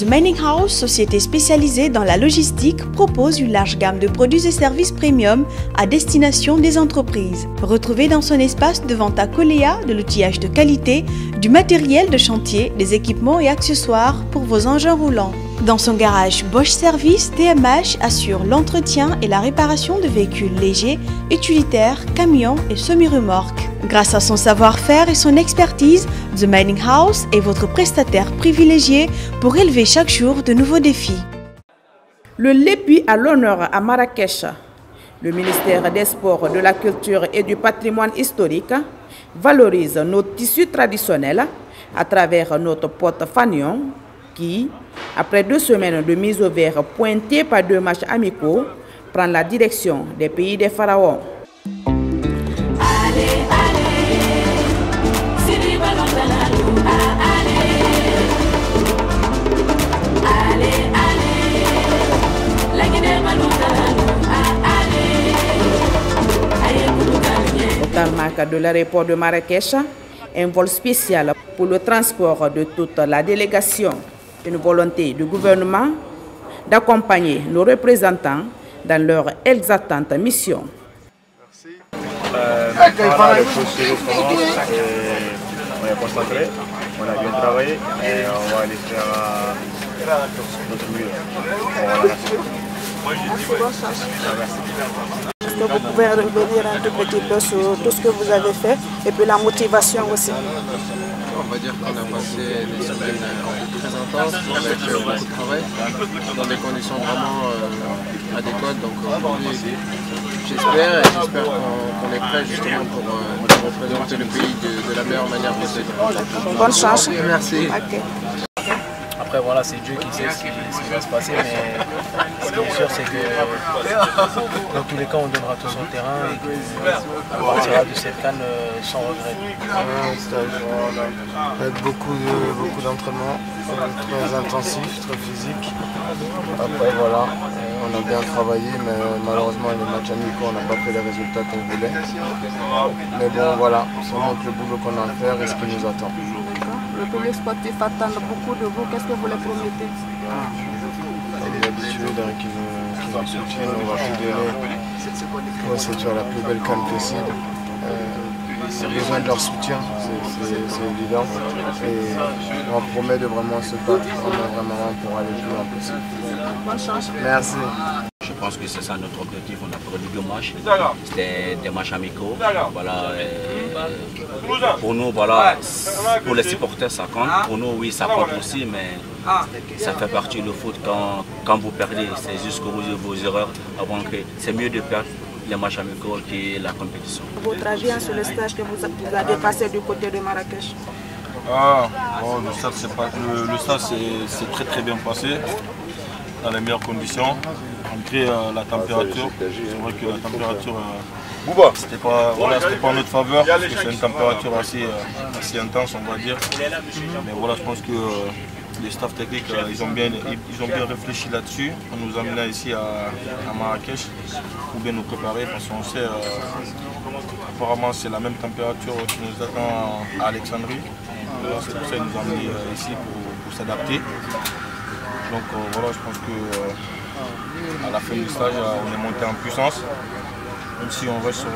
The Mining House, société spécialisée dans la logistique, propose une large gamme de produits et services premium à destination des entreprises. Retrouvez dans son espace de vente à Coléa de l'outillage de qualité, du matériel de chantier, des équipements et accessoires pour vos engins roulants. Dans son garage Bosch Service, TMH assure l'entretien et la réparation de véhicules légers, utilitaires, camions et semi-remorques. Grâce à son savoir-faire et son expertise, The Mining House est votre prestataire privilégié pour élever chaque jour de nouveaux défis. Le Lépi à l'honneur à Marrakech. Le ministère des Sports, de la Culture et du Patrimoine historique valorise nos tissus traditionnels à travers notre porte Fanion qui, après 2 semaines de mise au vert pointées par 2 matchs amicaux, prend la direction des pays des pharaons. Au tarmac de l'aéroport de Marrakech, un vol spécial pour le transport de toute la délégation. Une volonté du gouvernement d'accompagner nos représentants dans leur exaltante mission. Merci. Maintenant, le procédure commence et on est concentré, on a bien travaillé et on va aller faire notre mieux. Est-ce que vous pouvez revenir un tout petit peu sur tout ce que vous avez fait et puis la motivation aussi? On va dire qu'on a passé des semaines très intenses avec beaucoup de travail dans des conditions vraiment adéquates. Donc aujourd'hui, j'espère qu'on est prêt justement pour représenter le pays de la meilleure manière possible. Bonne chance. Merci. Okay. Après voilà, c'est Dieu qui sait ce qui va se passer, mais ce qui est sûr c'est que dans tous les cas on donnera tout son terrain et qu'on partira de cette canne sans regret. Un stage, avec beaucoup d'entraînement, très intensif, très physique. Après voilà, on a bien travaillé, mais malheureusement les matchs amicaux on n'a pas fait les résultats qu'on voulait. Mais bon voilà, ça montre le boulot qu'on a à faire et ce qui nous attend. Le public sportif attend beaucoup de vous. Qu'est-ce que vous les promettez? L'habitude qui nous soutiennent, on va tout donner pour essayer de faire la plus belle canne possible. On a besoin de leur soutien, c'est évident. Et on promet de vraiment se battre vraiment pour aller le plus loin possible. Bonne chance. Merci. Je pense que c'est ça notre objectif. On a perdu 2 matchs. C'était des matchs amicaux. Voilà, pour nous, voilà, pour les supporters ça compte. Pour nous, oui, ça compte aussi, mais ça fait partie du foot. Quand vous perdez, c'est juste que vos erreurs. Avant que c'est mieux de perdre les matchs amicaux que la compétition. Votre avis sur le stage que vous avez passé du côté de Marrakech? Le stage s'est très bien passé, dans les meilleures conditions. Malgré la température, c'est vrai que la température c'était pas en notre faveur, parce que c'est une température assez intense on va dire. Mais voilà, je pense que les staffs techniques ils ont bien réfléchi là-dessus. On nous amène ici à Marrakech pour bien nous préparer parce qu'on sait apparemment c'est la même température qui nous attend à Alexandrie. C'est pour ça qu'ils nous ont amenés ici pour s'adapter. Donc voilà, je pense que à la fin du stage, on est monté en puissance, même si on reste sur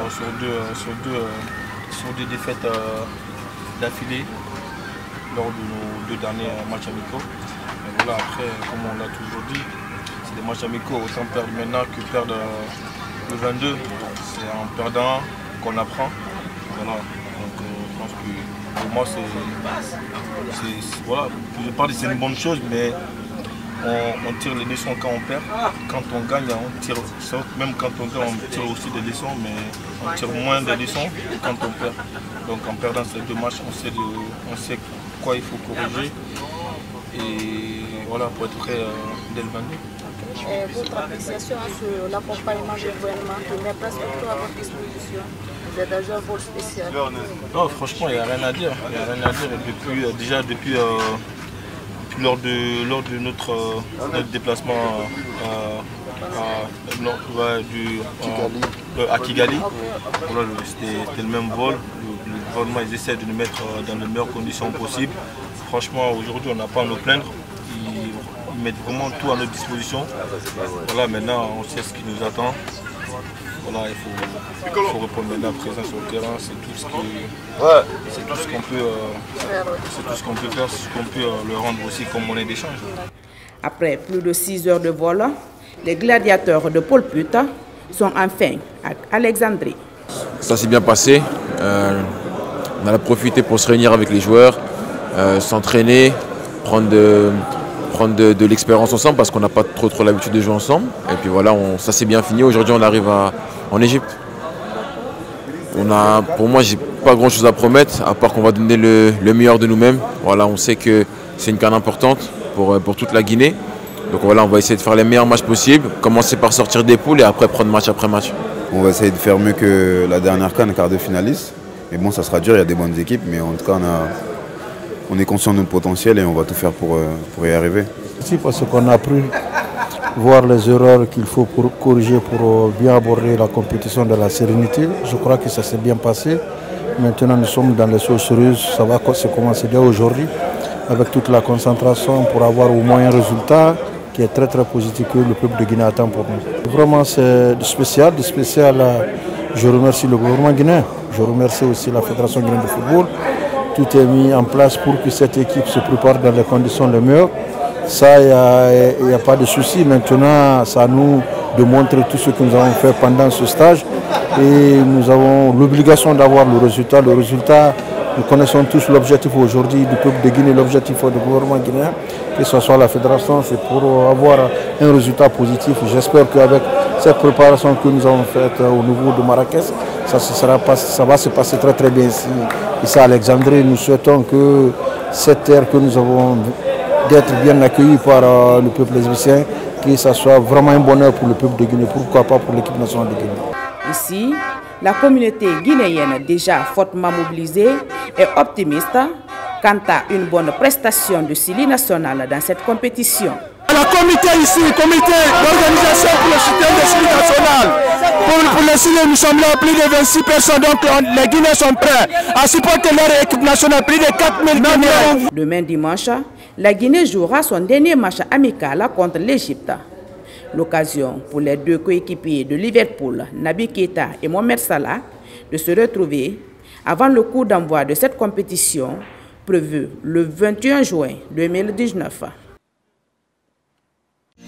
deux défaites d'affilée lors de nos 2 derniers matchs amicaux. Mais voilà, après, comme on l'a toujours dit, c'est des matchs amicaux, autant perdre maintenant que perdre le 22. C'est en perdant qu'on apprend. Voilà. Donc je pense que pour moi, voilà, je parle c'est une bonne chose, mais on tire les leçons quand on perd. Quand on gagne, on tire, même quand on gagne, on tire aussi des leçons, mais on tire moins des leçons que quand on perd. Donc en perdant ces 2 matchs, on sait quoi il faut corriger. Et voilà, pour être prêt dès le 22. Votre appréciation sur l'accompagnement du gouvernement qui met presque tout à votre disposition? Vous êtes dans un vol spécial? Non, franchement, il n'y a rien à dire. Il n'y a rien à dire. Depuis lors de notre déplacement à Kigali, voilà, c'était le même vol. Le gouvernement essaie de nous mettre dans les meilleures conditions possibles. Franchement, aujourd'hui, on n'a pas à nous plaindre. mettre vraiment tout à notre disposition. Voilà, maintenant on sait ce qui nous attend. Voilà, il faut répondre maintenant présent sur le terrain, c'est tout ce qu'on peut faire, ce qu'on peut le rendre aussi comme monnaie d'échange. Après plus de 6 heures de vol, les gladiateurs de Paul Put sont enfin à Alexandrie. Ça s'est bien passé. On a profité pour se réunir avec les joueurs, s'entraîner, prendre de l'expérience ensemble parce qu'on n'a pas trop l'habitude de jouer ensemble. Et puis voilà, ça s'est bien fini. Aujourd'hui, on arrive en Égypte. Pour moi, j'ai pas grand chose à promettre, à part qu'on va donner le meilleur de nous-mêmes. Voilà, on sait que c'est une CAN importante pour toute la Guinée. Donc voilà, on va essayer de faire les meilleurs matchs possibles, commencer par sortir des poules et après prendre match après match. On va essayer de faire mieux que la dernière CAN, quart de finaliste. Mais bon, ça sera dur, il y a des bonnes équipes, mais en tout cas, on est conscient de notre potentiel et on va tout faire pour y arriver. Aussi parce qu'on a pu voir les erreurs qu'il faut corriger pour bien aborder la compétition de la sérénité. Je crois que ça s'est bien passé. Maintenant, nous sommes dans les choses sérieuses. Ça va se commencer dès aujourd'hui avec toute la concentration pour avoir au moins un résultat qui est très positif que le peuple de Guinée attend pour nous. Vraiment, c'est du spécial. Je remercie le gouvernement guinéen. Je remercie aussi la Fédération guinéenne de football. Tout est mis en place pour que cette équipe se prépare dans les conditions les meilleures. Ça, il n'y a pas de souci. Maintenant, c'est à nous de montrer tout ce que nous avons fait pendant ce stage. Et nous avons l'obligation d'avoir le résultat. Le résultat, nous connaissons tous l'objectif aujourd'hui du peuple de Guinée, l'objectif du gouvernement guinéen, que ce soit la fédération, c'est pour avoir un résultat positif. J'espère qu'avec cette préparation que nous avons faite au niveau de Marrakech, ça va se passer très bien ici à Alexandrie. Nous souhaitons que cette terre que nous avons d'être bien accueillis par le peuple égyptien, que ça soit vraiment un bonheur pour le peuple de Guinée, pourquoi pas pour l'équipe nationale de Guinée. Ici, la communauté guinéenne déjà fortement mobilisée est optimiste quant à une bonne prestation de Sili national dans cette compétition. Le comité ici, comité d'organisation pour le soutien de Sili national. Pour le Sili, nous sommes là plus de 26 personnes, donc les Guinéens sont prêts à supporter leur équipe nationale, plus de 4000 Guinéens. Demain dimanche, la Guinée jouera son dernier match amical contre l'Égypte. L'occasion pour les deux coéquipiers de Liverpool, Naby Keita et Mohamed Salah, de se retrouver avant le coup d'envoi de cette compétition prévue le 21 juin 2019.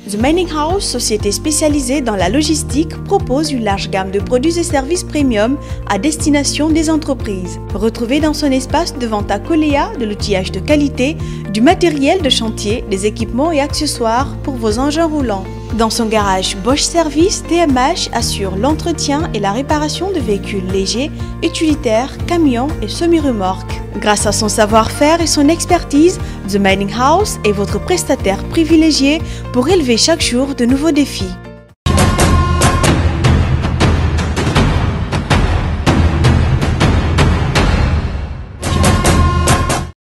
The Mining House, société spécialisée dans la logistique, propose une large gamme de produits et services premium à destination des entreprises. Retrouvez dans son espace de vente à Coléa de l'outillage de qualité, du matériel de chantier, des équipements et accessoires pour vos engins roulants. Dans son garage Bosch Service, TMH assure l'entretien et la réparation de véhicules légers, utilitaires, camions et semi-remorques. Grâce à son savoir-faire et son expertise, The Mining House est votre prestataire privilégié pour élever chaque jour de nouveaux défis.